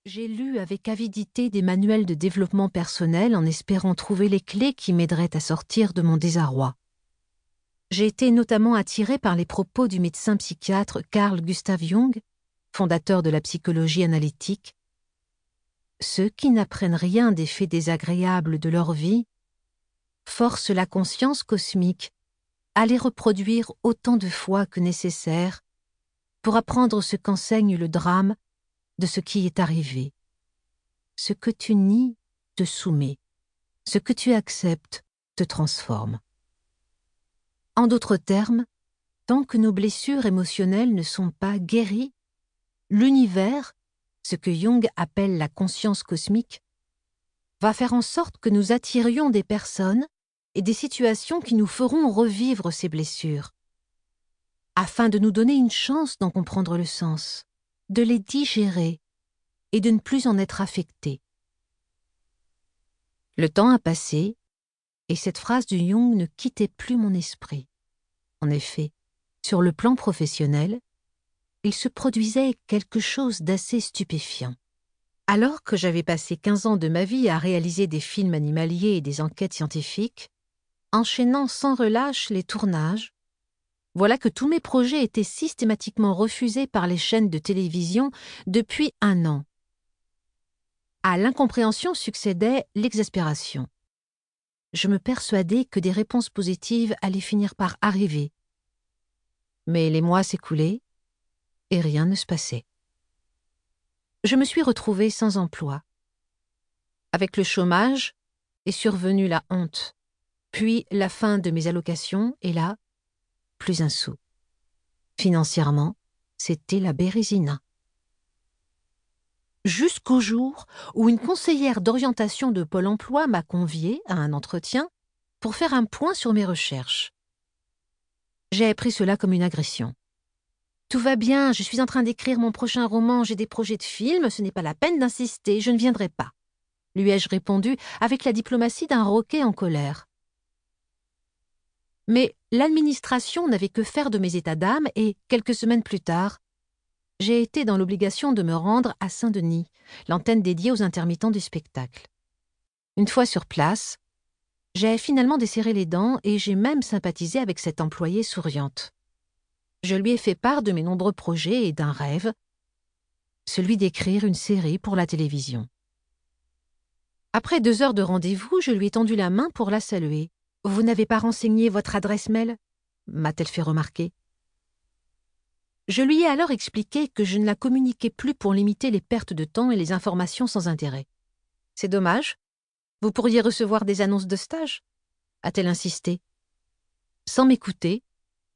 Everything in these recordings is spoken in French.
J'ai lu avec avidité des manuels de développement personnel en espérant trouver les clés qui m'aideraient à sortir de mon désarroi. J'ai été notamment attirée par les propos du médecin psychiatre Carl Gustav Jung, fondateur de la psychologie analytique. Ceux qui n'apprennent rien des faits désagréables de leur vie forcent la conscience cosmique à les reproduire autant de fois que nécessaire pour apprendre ce qu'enseigne le drame de ce qui est arrivé. Ce que tu nies te soumet, ce que tu acceptes te transforme. En d'autres termes, tant que nos blessures émotionnelles ne sont pas guéries, l'univers, ce que Jung appelle la conscience cosmique, va faire en sorte que nous attirions des personnes et des situations qui nous feront revivre ces blessures, afin de nous donner une chance d'en comprendre le sens, de les digérer et de ne plus en être affectés. Le temps a passé, et cette phrase de Jung ne quittait plus mon esprit. En effet, sur le plan professionnel, il se produisait quelque chose d'assez stupéfiant. Alors que j'avais passé 15 ans de ma vie à réaliser des films animaliers et des enquêtes scientifiques, enchaînant sans relâche les tournages, voilà que tous mes projets étaient systématiquement refusés par les chaînes de télévision depuis 1 an. À l'incompréhension succédait l'exaspération. Je me persuadais que des réponses positives allaient finir par arriver. Mais les mois s'écoulaient et rien ne se passait. Je me suis retrouvée sans emploi. Avec le chômage est survenue la honte, puis la fin de mes allocations et là, plus un sou. Financièrement, c'était la bérésina. Jusqu'au jour où une conseillère d'orientation de Pôle emploi m'a conviée à un entretien pour faire un point sur mes recherches. J'ai pris cela comme une agression. « Tout va bien, je suis en train d'écrire mon prochain roman, j'ai des projets de film, ce n'est pas la peine d'insister, je ne viendrai pas. » lui ai-je répondu avec la diplomatie d'un roquet en colère. Mais l'administration n'avait que faire de mes états d'âme et, quelques semaines plus tard, j'ai été dans l'obligation de me rendre à Saint-Denis, l'antenne dédiée aux intermittents du spectacle. Une fois sur place, j'ai finalement desserré les dents et j'ai même sympathisé avec cette employée souriante. Je lui ai fait part de mes nombreux projets et d'un rêve, celui d'écrire une série pour la télévision. Après 2 heures de rendez-vous, je lui ai tendu la main pour la saluer. « Vous n'avez pas renseigné votre adresse mail ?» m'a-t-elle fait remarquer. Je lui ai alors expliqué que je ne la communiquais plus pour limiter les pertes de temps et les informations sans intérêt. « C'est dommage. Vous pourriez recevoir des annonces de stage ?» a-t-elle insisté. Sans m'écouter,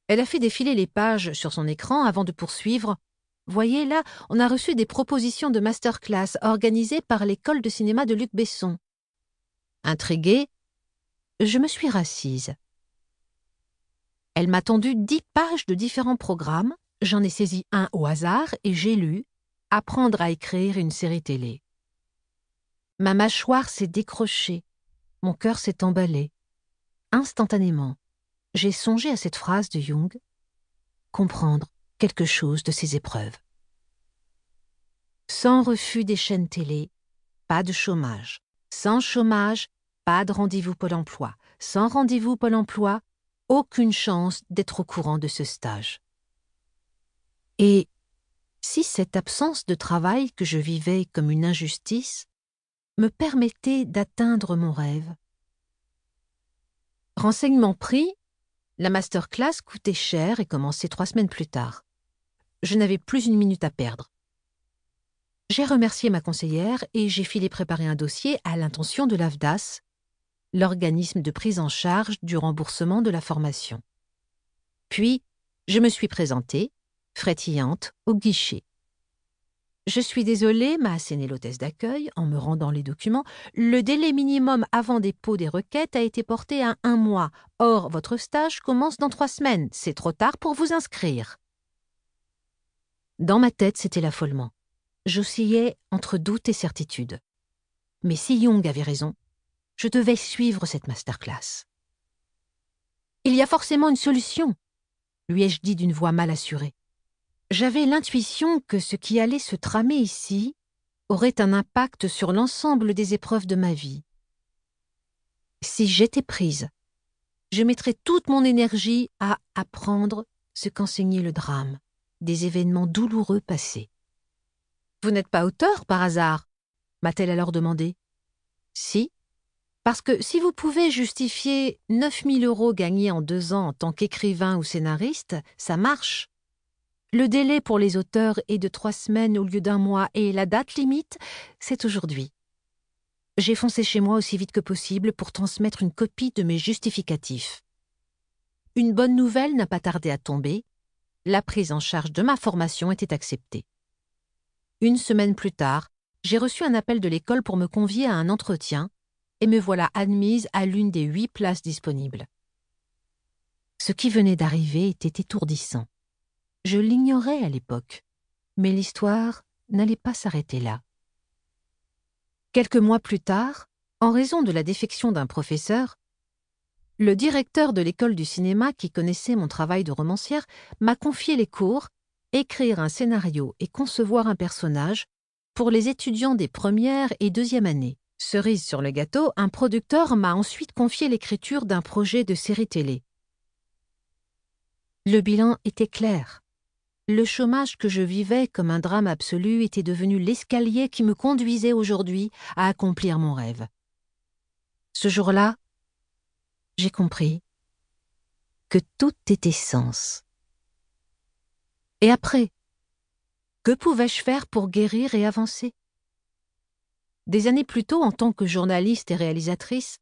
elle a fait défiler les pages sur son écran avant de poursuivre. « Voyez, là, on a reçu des propositions de masterclass organisées par l'école de cinéma de Luc Besson. » Intriguée, je me suis rassise. Elle m'a tendu 10 pages de différents programmes. J'en ai saisi un au hasard et j'ai lu « Apprendre à écrire une série télé ». Ma mâchoire s'est décrochée, mon cœur s'est emballé. Instantanément, j'ai songé à cette phrase de Jung « comprendre quelque chose de ses épreuves ». Sans refus des chaînes télé, pas de chômage. Sans chômage, pas de rendez-vous Pôle emploi. Sans rendez-vous Pôle emploi, aucune chance d'être au courant de ce stage. Et si cette absence de travail que je vivais comme une injustice me permettait d'atteindre mon rêve? Renseignement pris, la masterclass coûtait cher et commençait 3 semaines plus tard. Je n'avais plus une minute à perdre. J'ai remercié ma conseillère et j'ai filé préparer un dossier à l'intention de l'AFDAS, l'organisme de prise en charge du remboursement de la formation. Puis, je me suis présentée, frétillante, au guichet. « Je suis désolée », m'a asséné l'hôtesse d'accueil en me rendant les documents. « Le délai minimum avant dépôt des requêtes a été porté à 1 mois. Or, votre stage commence dans 3 semaines. C'est trop tard pour vous inscrire. » Dans ma tête, c'était l'affolement. J'oscillais entre doute et certitude. Mais si Jung avait raison, je devais suivre cette masterclass. « Il y a forcément une solution », lui ai-je dit d'une voix mal assurée. J'avais l'intuition que ce qui allait se tramer ici aurait un impact sur l'ensemble des épreuves de ma vie. Si j'étais prise, je mettrais toute mon énergie à apprendre ce qu'enseignait le drame, des événements douloureux passés. « Vous n'êtes pas auteur, par hasard ?» m'a-t-elle alors demandé. « Si, parce que si vous pouvez justifier 9 000 € gagnés en 2 ans en tant qu'écrivain ou scénariste, ça marche. Le délai pour les auteurs est de 3 semaines au lieu d'1 mois et la date limite, c'est aujourd'hui. » J'ai foncé chez moi aussi vite que possible pour transmettre une copie de mes justificatifs. Une bonne nouvelle n'a pas tardé à tomber. La prise en charge de ma formation était acceptée. 1 semaine plus tard, j'ai reçu un appel de l'école pour me convier à un entretien et me voilà admise à l'une des 8 places disponibles. Ce qui venait d'arriver était étourdissant. Je l'ignorais à l'époque, mais l'histoire n'allait pas s'arrêter là. Quelques mois plus tard, en raison de la défection d'un professeur, le directeur de l'école du cinéma, qui connaissait mon travail de romancière, m'a confié les cours, écrire un scénario et concevoir un personnage pour les étudiants des premières et deuxième années. Cerise sur le gâteau, un producteur m'a ensuite confié l'écriture d'un projet de série télé. Le bilan était clair. Le chômage que je vivais comme un drame absolu était devenu l'escalier qui me conduisait aujourd'hui à accomplir mon rêve. Ce jour-là, j'ai compris que tout était sens. Et après, que pouvais-je faire pour guérir et avancer? Des années plus tôt, en tant que journaliste et réalisatrice,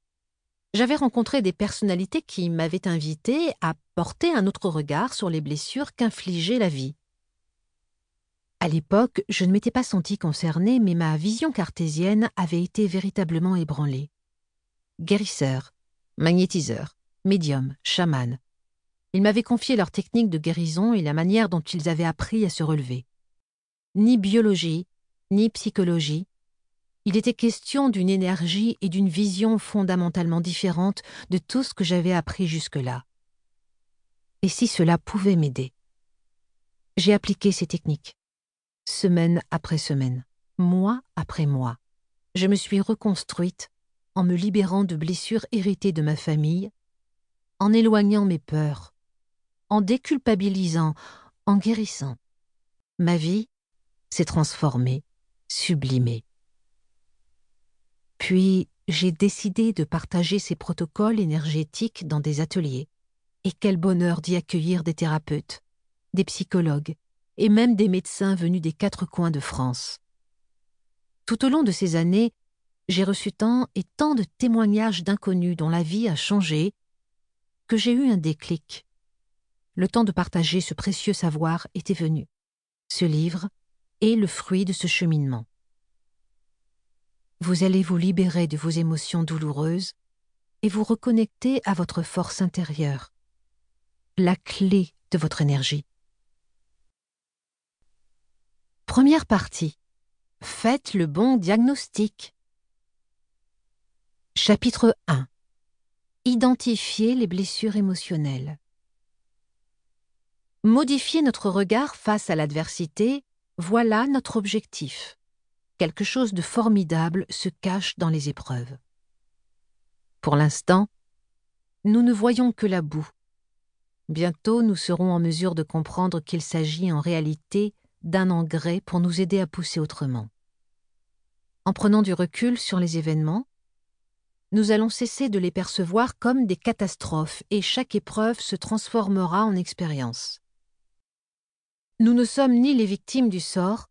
j'avais rencontré des personnalités qui m'avaient invitée à porter un autre regard sur les blessures qu'infligeait la vie. À l'époque, je ne m'étais pas sentie concernée, mais ma vision cartésienne avait été véritablement ébranlée. Guérisseurs, magnétiseurs, médiums, chamans. Ils m'avaient confié leurs techniques de guérison et la manière dont ils avaient appris à se relever. Ni biologie, ni psychologie. Il était question d'une énergie et d'une vision fondamentalement différentes de tout ce que j'avais appris jusque-là. Et si cela pouvait m'aider? J'ai appliqué ces techniques, semaine après semaine, mois après mois. Je me suis reconstruite en me libérant de blessures héritées de ma famille, en éloignant mes peurs, en déculpabilisant, en guérissant. Ma vie s'est transformée, sublimée. Puis, j'ai décidé de partager ces protocoles énergétiques dans des ateliers. Et quel bonheur d'y accueillir des thérapeutes, des psychologues et même des médecins venus des 4 coins de France. Tout au long de ces années, j'ai reçu tant et tant de témoignages d'inconnus dont la vie a changé que j'ai eu un déclic. Le temps de partager ce précieux savoir était venu. Ce livre est le fruit de ce cheminement. Vous allez vous libérer de vos émotions douloureuses et vous reconnecter à votre force intérieure, la clé de votre énergie. Première partie. Faites le bon diagnostic. Chapitre 1. Identifier les blessures émotionnelles. Modifier notre regard face à l'adversité, voilà notre objectif. Quelque chose de formidable se cache dans les épreuves. Pour l'instant, nous ne voyons que la boue. Bientôt, nous serons en mesure de comprendre qu'il s'agit en réalité d'un engrais pour nous aider à pousser autrement. En prenant du recul sur les événements, nous allons cesser de les percevoir comme des catastrophes et chaque épreuve se transformera en expérience. Nous ne sommes ni les victimes du sort,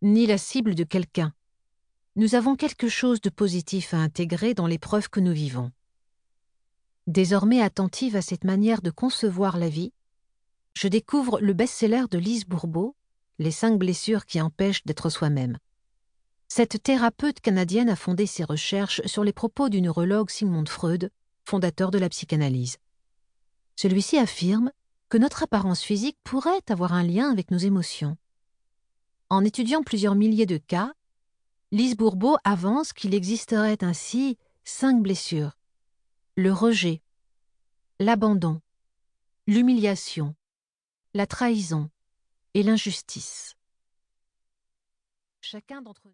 ni la cible de quelqu'un. Nous avons quelque chose de positif à intégrer dans l'épreuve que nous vivons. Désormais attentive à cette manière de concevoir la vie, je découvre le best-seller de Lise Bourbeau, Les 5 blessures qui empêchent d'être soi-même. Cette thérapeute canadienne a fondé ses recherches sur les propos du neurologue Sigmund Freud, fondateur de la psychanalyse. Celui-ci affirme que notre apparence physique pourrait avoir un lien avec nos émotions. En étudiant plusieurs milliers de cas, Lise Bourbeau avance qu'il existerait ainsi 5 blessures. Le rejet, l'abandon, l'humiliation, la trahison et l'injustice. Chacun d'entre